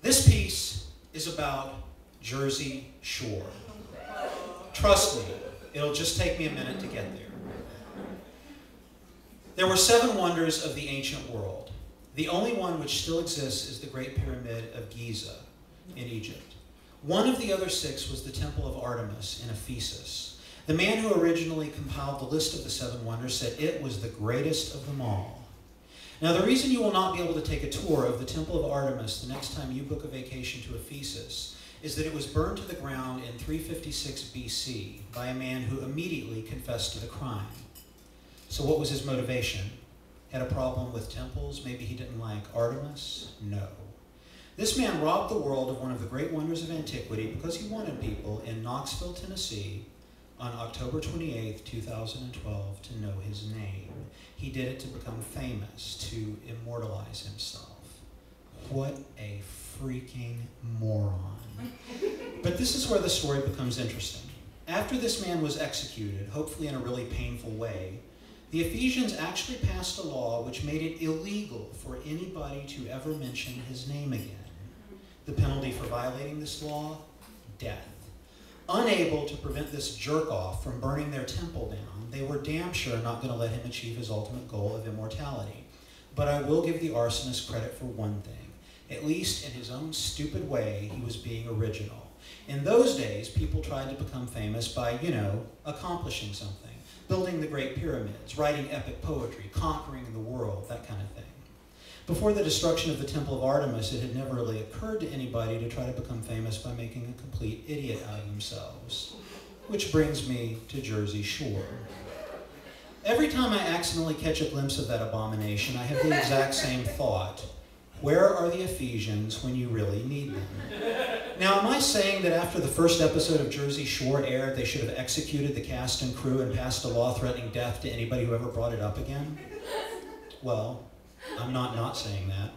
This piece is about Jersey Shore. Trust me, it'll just take me a minute to get there. There were 7 wonders of the ancient world. The only one which still exists is the Great Pyramid of Giza in Egypt. One of the other 6 was the Temple of Artemis in Ephesus. The man who originally compiled the list of the 7 wonders said it was the greatest of them all. Now, the reason you will not be able to take a tour of the Temple of Artemis the next time you book a vacation to Ephesus is that it was burned to the ground in 356 BC by a man who immediately confessed to the crime. So what was his motivation? Had a problem with temples? Maybe he didn't like Artemis? No. This man robbed the world of one of the great wonders of antiquity because he wanted people in Knoxville, Tennessee, on October 28, 2012, to know his name. He did it to become famous, to immortalize himself. What a freaking moron. But this is where the story becomes interesting. After this man was executed, hopefully in a really painful way, the Ephesians actually passed a law which made it illegal for anybody to ever mention his name again. The penalty for violating this law? Death. Unable to prevent this jerk-off from burning their temple down, they were damn sure not going to let him achieve his ultimate goal of immortality. But I will give the arsonist credit for one thing. At least in his own stupid way, he was being original. In those days, people tried to become famous by, accomplishing something. Building the Great Pyramids, writing epic poetry, conquering the world, that kind of thing. Before the destruction of the Temple of Artemis, it had never really occurred to anybody to try to become famous by making a complete idiot out of themselves. Which brings me to Jersey Shore. Every time I accidentally catch a glimpse of that abomination, I have the exact same thought. Where are the Ephesians when you really need them? Now, am I saying that after the first episode of Jersey Shore aired, they should have executed the cast and crew and passed a law threatening death to anybody who ever brought it up again? Well, I'm not saying that.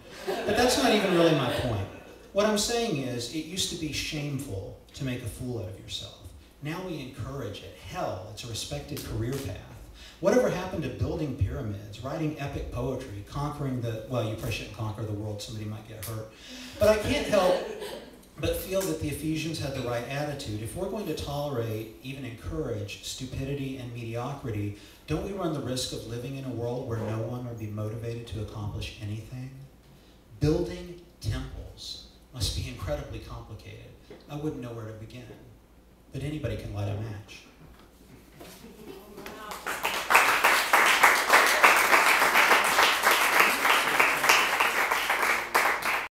But that's not even really my point. What I'm saying is, it used to be shameful to make a fool out of yourself. Now we encourage it. Hell, it's a respected career path. Whatever happened to building pyramids, writing epic poetry, conquering well, you probably shouldn't conquer the world, somebody might get hurt. But I can't help but feel that the Ephesians had the right attitude. If we're going to tolerate, even encourage, stupidity and mediocrity, don't we run the risk of living in a world where no one will be motivated to accomplish anything? Building temples must be incredibly complicated. I wouldn't know where to begin. But anybody can light a match.